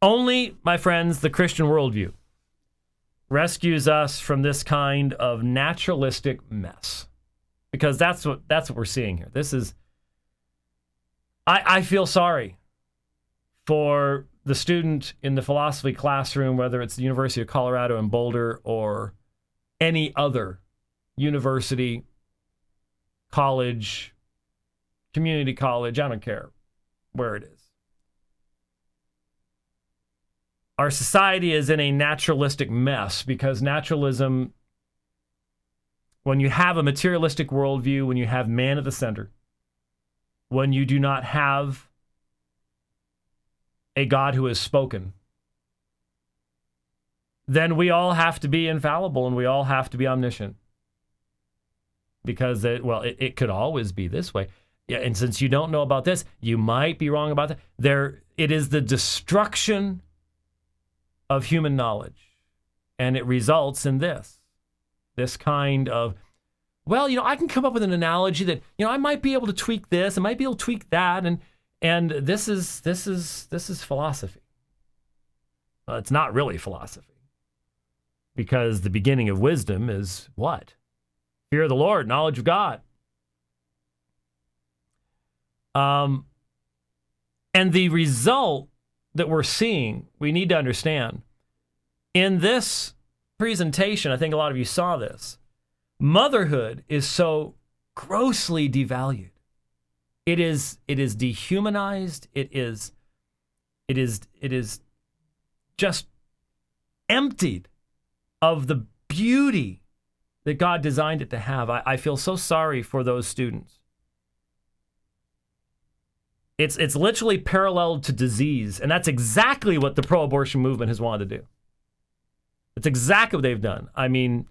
Speaker 1: Only, my friends, the Christian worldview rescues us from this kind of naturalistic mess. Because that's what we're seeing here. This is, I feel sorry for the student in the philosophy classroom, whether it's the University of Colorado in Boulder or any other university, college, community college, I don't care where it is. Our society is in a naturalistic mess because naturalism, when you have a materialistic worldview, when you have man at the center, when you do not have a God who has spoken, then we all have to be infallible and we all have to be omniscient. Because, it could always be this way. Yeah, and since you don't know about this, you might be wrong about that. It is the destruction of human knowledge. And it results in this kind of, I can come up with an analogy that, I might be able to tweak this, I might be able to tweak that, and this is philosophy. Well, it's not really philosophy. Because the beginning of wisdom is what? Fear of the Lord, knowledge of God. And the result that we're seeing, we need to understand. In this presentation, I think a lot of you saw this. Motherhood is so grossly devalued. It is dehumanized. It is just emptied of the beauty that God designed it to have. I feel so sorry for those students. It's literally paralleled to disease, and that's exactly what the pro-abortion movement has wanted to do. It's exactly what they've done. I mean,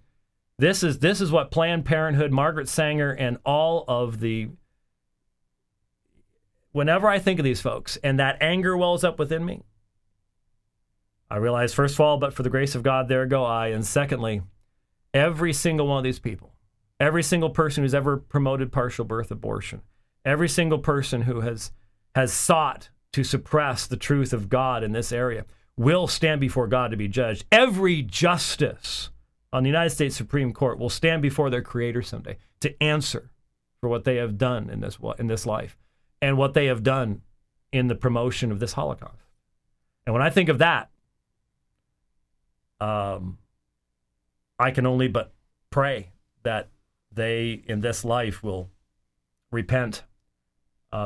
Speaker 1: this is what Planned Parenthood, Margaret Sanger, and all of the... Whenever I think of these folks and that anger wells up within me, I realize, first of all, but for the grace of God, there go I. And secondly, every single one of these people, every single person who's ever promoted partial birth abortion, every single person who has sought to suppress the truth of God in this area will stand before God to be judged. Every justice on the United States Supreme Court will stand before their Creator someday to answer for what they have done in this life and what they have done in the promotion of this Holocaust. And when I think of that, I can only but pray that they in this life will repent,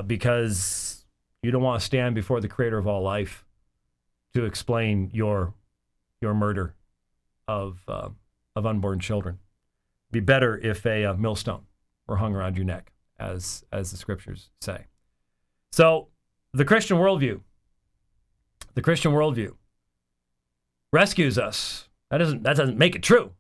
Speaker 1: because you don't want to stand before the Creator of all life to explain your murder of unborn children. It'd be better if a millstone were hung around your neck, as the scriptures say. So the Christian worldview rescues us. That doesn't make it true.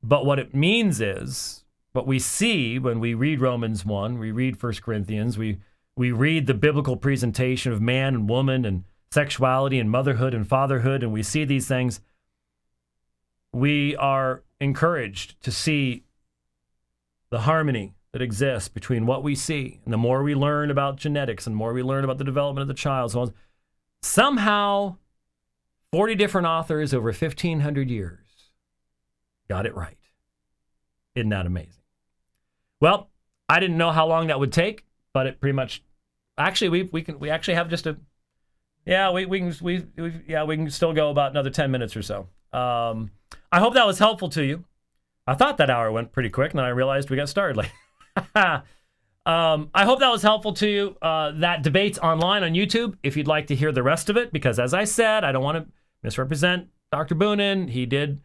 Speaker 1: But what it means is, what we see when we read Romans 1, we read 1 Corinthians, we read the biblical presentation of man and woman and sexuality and motherhood and fatherhood, and we see these things, we are encouraged to see the harmony that exists between what we see, and the more we learn about genetics and the more we learn about the development of the child, so on, somehow 40 different authors over 1,500 years got it right. Isn't that amazing? Well, I didn't know how long that would take, but it pretty much, actually, we actually have just a, yeah, we can still go about another 10 minutes or so. I hope that was helpful to you. I thought that hour went pretty quick, and then I realized we got started late. I hope that was helpful to you. That debate's online on YouTube if you'd like to hear the rest of it, because as I said, I don't want to misrepresent Dr. Boonin. He did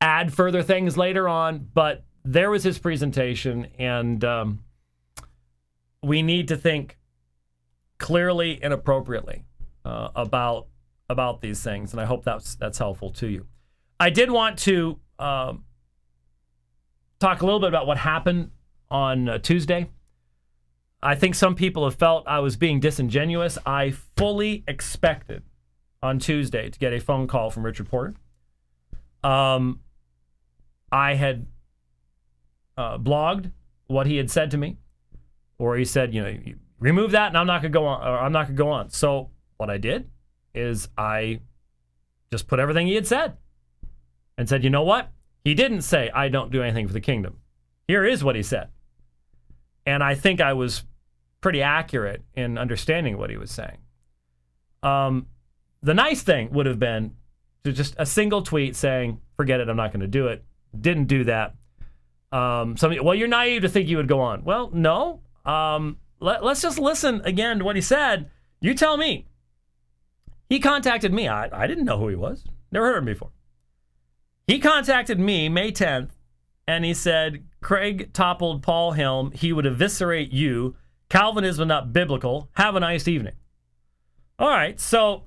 Speaker 1: add further things later on, but there was his presentation, and we need to think clearly and appropriately about these things, and I hope that's helpful to you. I did want to talk a little bit about what happened on Tuesday. I think some people have felt I was being disingenuous. I fully expected on Tuesday to get a phone call from Richard Porter. I had blogged what he had said to me, or he said, you remove that and I'm not going to go on, or I'm not going to go on. So what I did is I just put everything he had said and said, you know what? He didn't say, I don't do anything for the kingdom. Here is what he said. And I think I was pretty accurate in understanding what he was saying. The nice thing would have been to just a single tweet saying, forget it, I'm not going to do it. Didn't do that. Somebody, well, you're naive to think you would go on. Well, no. Let's just listen again to what he said. You tell me. He contacted me. I didn't know who he was. Never heard of him before. He contacted me May 10th, and he said, Craig toppled Paul Helm. He would eviscerate you. Calvinism is not biblical. Have a nice evening. All right, so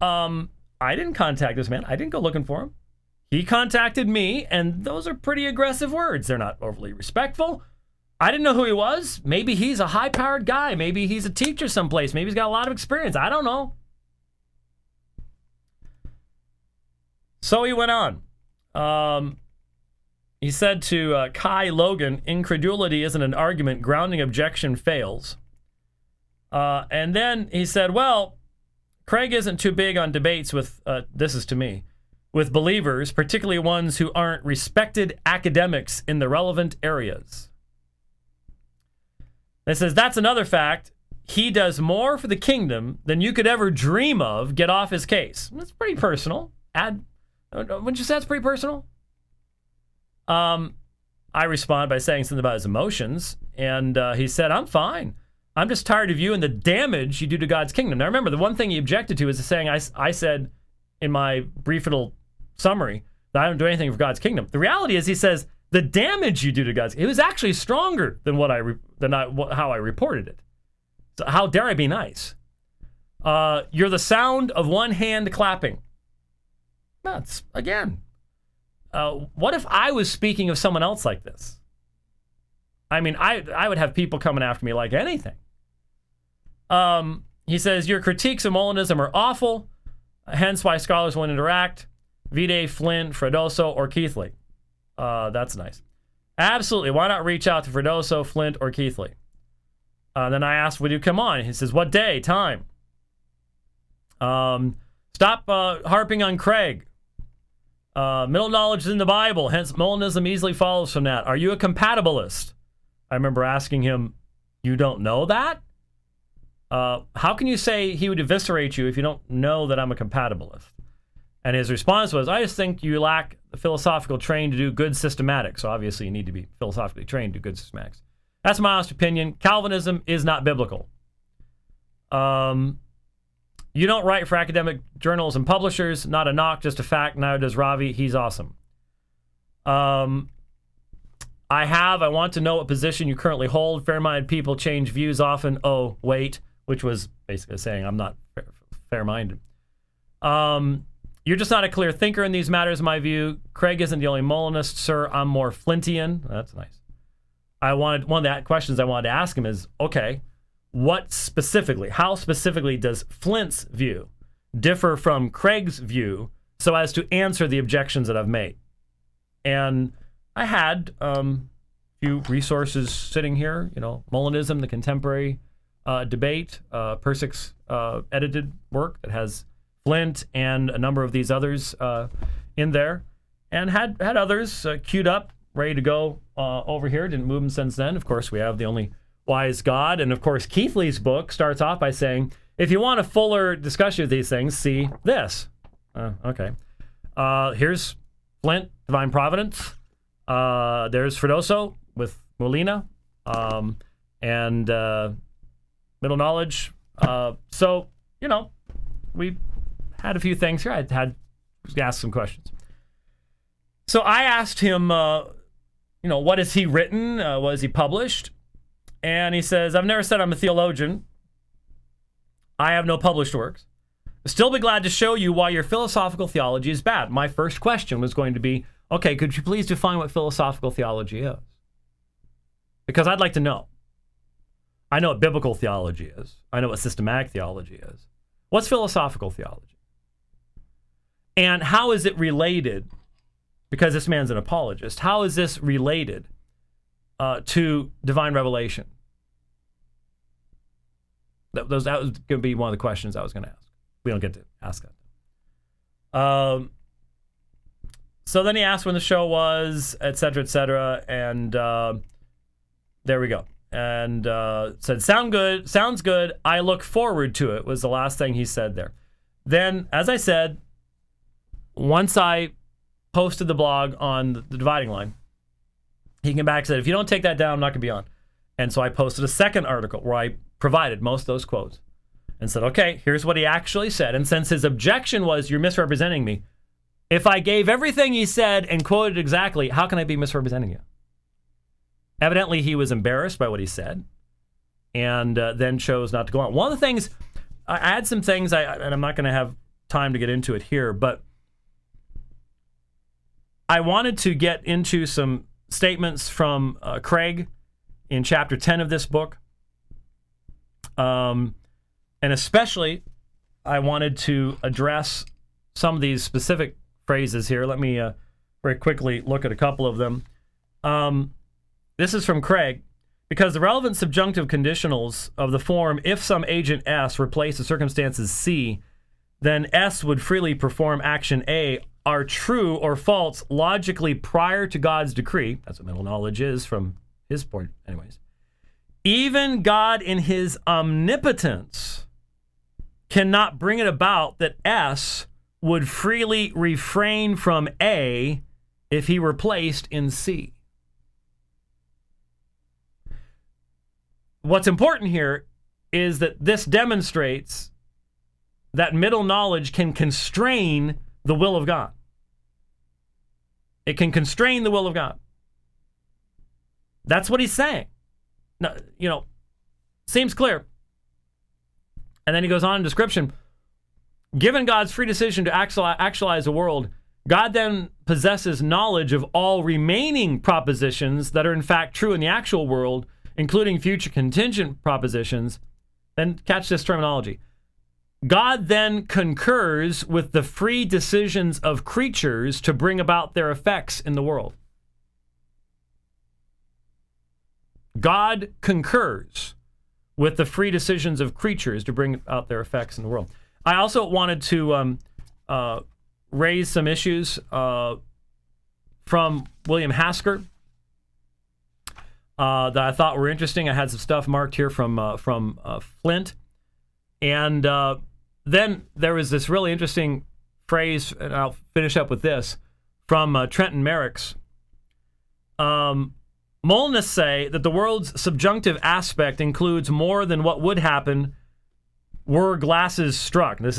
Speaker 1: I didn't contact this man. I didn't go looking for him. He contacted me, and those are pretty aggressive words. They're not overly respectful. I didn't know who he was. Maybe he's a high-powered guy. Maybe he's a teacher someplace. Maybe he's got a lot of experience. I don't know. So he went on. He said to Kai Logan, incredulity isn't an argument. Grounding objection fails. And then he said, well, Craig isn't too big on debates with, this is to me, with believers, particularly ones who aren't respected academics in the relevant areas. It says, that's another fact. He does more for the kingdom than you could ever dream of. Get off his case. That's pretty personal. Wouldn't you say that's pretty personal? I respond by saying something about his emotions, and he said, I'm fine. I'm just tired of you and the damage you do to God's kingdom. Now remember, the one thing he objected to is the saying I said in my brief little summary that I don't do anything for God's kingdom. The reality is he says, the damage you do to God's kingdom, it was actually stronger than how I reported it. So how dare I be nice? You're the sound of one hand clapping. That's, again, what if I was speaking of someone else like this? I mean, I would have people coming after me like anything. He says, your critiques of Molinism are awful, hence why scholars won't interact. Vide, Flint, Fredoso, or Keithley. That's nice. Absolutely. Why not reach out to Fredoso, Flint, or Keithley? Then I asked, would you come on? He says, what day, time? Stop harping on Craig. Middle knowledge is in the Bible, hence Molinism easily follows from that. Are you a compatibilist? I remember asking him, you don't know that? How can you say he would eviscerate you if you don't know that I'm a compatibilist? And his response was, I just think you lack the philosophical training to do good systematics. So obviously you need to be philosophically trained to do good systematics. That's my honest opinion. Calvinism is not biblical. You don't write for academic journals and publishers. Not a knock, just a fact. Neither does Ravi. He's awesome. I want to know what position you currently hold. Fair-minded people change views often. Oh, wait. Which was basically saying I'm not fair-minded. You're just not a clear thinker in these matters, in my view. Craig isn't the only Molinist, sir. I'm more Flintian. That's nice. One of the questions I wanted to ask him is, okay, how specifically does Flint's view differ from Craig's view so as to answer the objections that I've made? And I had a few resources sitting here, Molinism, the contemporary debate, Persick's edited work that has Flint and a number of these others in there, and had others queued up, ready to go over here. Didn't move them since then. Of course, we have The Only Wise God, and of course, Keithley's book starts off by saying, if you want a fuller discussion of these things, see this. Okay. Here's Flint, Divine Providence. There's Fredoso with Molina, and Middle Knowledge. So, we had a few things here. I had to ask some questions. So I asked him, what has he written? What has he published? And he says, I've never said I'm a theologian. I have no published works. Still be glad to show you why your philosophical theology is bad. My first question was going to be, okay, could you please define what philosophical theology is? Because I'd like to know. I know what biblical theology is. I know what systematic theology is. What's philosophical theology? And how is it related, because this man's an apologist, how is this related to divine revelation? That was going to be one of the questions I was going to ask. We don't get to ask that. So then he asked when the show was, et cetera, and there we go. And said, sounds good. I look forward to it, was the last thing he said there. Then, as I said, once I posted the blog on the dividing line, he came back and said, if you don't take that down, I'm not going to be on. And so I posted a second article where I provided most of those quotes and said, okay, here's what he actually said. And since his objection was, you're misrepresenting me, if I gave everything he said and quoted exactly, how can I be misrepresenting you? Evidently, he was embarrassed by what he said and then chose not to go on. One of the things, I had some things, and I'm not going to have time to get into it here, but I wanted to get into some statements from Craig in chapter 10 of this book. And especially, I wanted to address some of these specific phrases here. Let me very quickly look at a couple of them. This is from Craig. Because the relevant subjunctive conditionals of the form, if some agent S replace the circumstances C, then S would freely perform action A, are true or false logically prior to God's decree, that's what mental knowledge is from his point, anyways, even God in his omnipotence cannot bring it about that S would freely refrain from A if he were placed in C. What's important here is that this demonstrates that middle knowledge can constrain the will of God. It can constrain the will of God. That's what he's saying. Now, seems clear. And then he goes on in description. Given God's free decision to actualize the world, God then possesses knowledge of all remaining propositions that are in fact true in the actual world, including future contingent propositions. Then catch this terminology. God then concurs with the free decisions of creatures to bring about their effects in the world. God concurs with the free decisions of creatures to bring out their effects in the world. I also wanted to raise some issues from William Hasker that I thought were interesting. I had some stuff marked here from Flint. And then there was this really interesting phrase, and I'll finish up with this, from Trenton Merrick's. Molinists say that the world's subjunctive aspect includes more than what would happen were glasses struck. I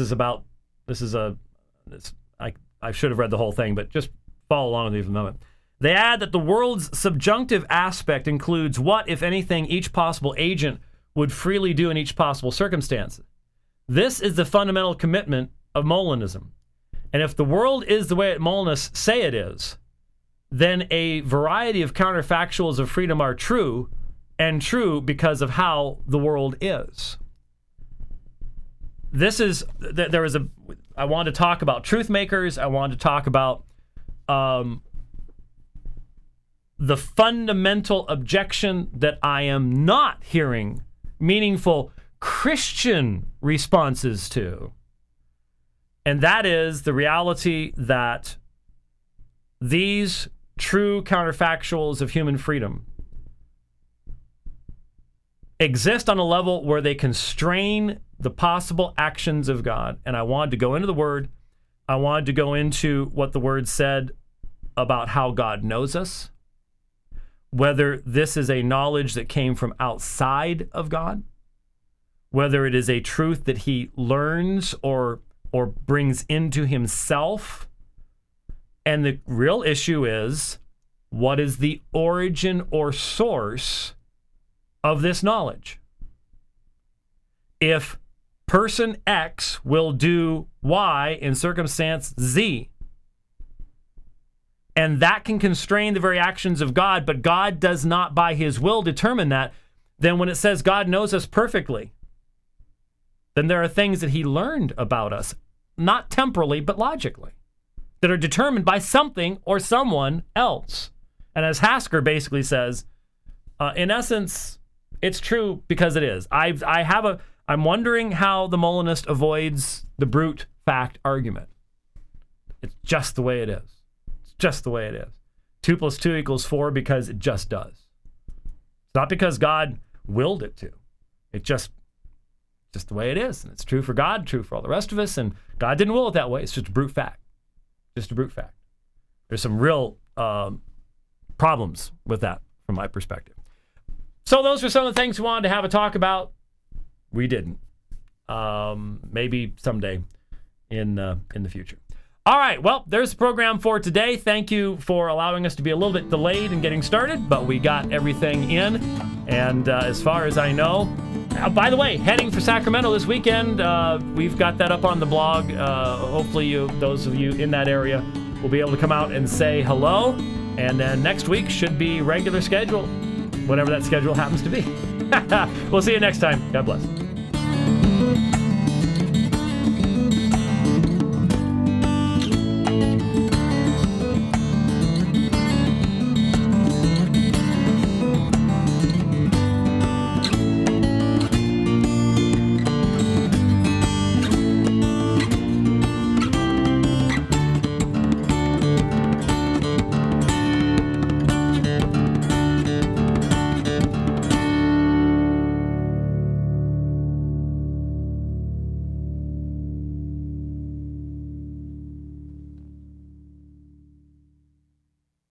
Speaker 1: should have read the whole thing, but just follow along with me for a moment. They add that the world's subjunctive aspect includes what, if anything, each possible agent would freely do in each possible circumstance. This is the fundamental commitment of Molinism. And if the world is the way Molinists say it is, then a variety of counterfactuals of freedom are true, and true because of how the world is. I wanted to talk about truth makers. I wanted to talk about the fundamental objection that I am not hearing meaningful Christian responses to. And that is the reality that these true counterfactuals of human freedom exist on a level where they constrain the possible actions of God. And I wanted to go into the Word. I wanted to go into what the Word said about how God knows us, whether this is a knowledge that came from outside of God, whether it is a truth that he learns or brings into himself. And the real issue is, what is the origin or source of this knowledge? If person X will do Y in circumstance Z, and that can constrain the very actions of God, but God does not by his will determine that, then when it says God knows us perfectly, then there are things that he learned about us, not temporally, but logically, that are determined by something or someone else. And as Hasker basically says, in essence, it's true because it is. I'm wondering how the Molinist avoids the brute fact argument. It's just the way it is. It's just the way it is. 2 + 2 = 4 because it just does. It's not because God willed it to. It just the way it is. And it's true for God, true for all the rest of us. And God didn't will it that way. It's just a brute fact. Just a brute fact. There's some real problems with that from my perspective. So those are some of the things we wanted to have a talk about. We didn't. Maybe someday in the future. All right, well, there's the program for today. Thank you for allowing us to be a little bit delayed in getting started, but we got everything in. And as far as I know, by the way, heading for Sacramento this weekend. We've got that up on the blog. Hopefully those of you in that area will be able to come out and say hello. And then next week should be regular schedule, whatever that schedule happens to be. We'll see you next time. God bless.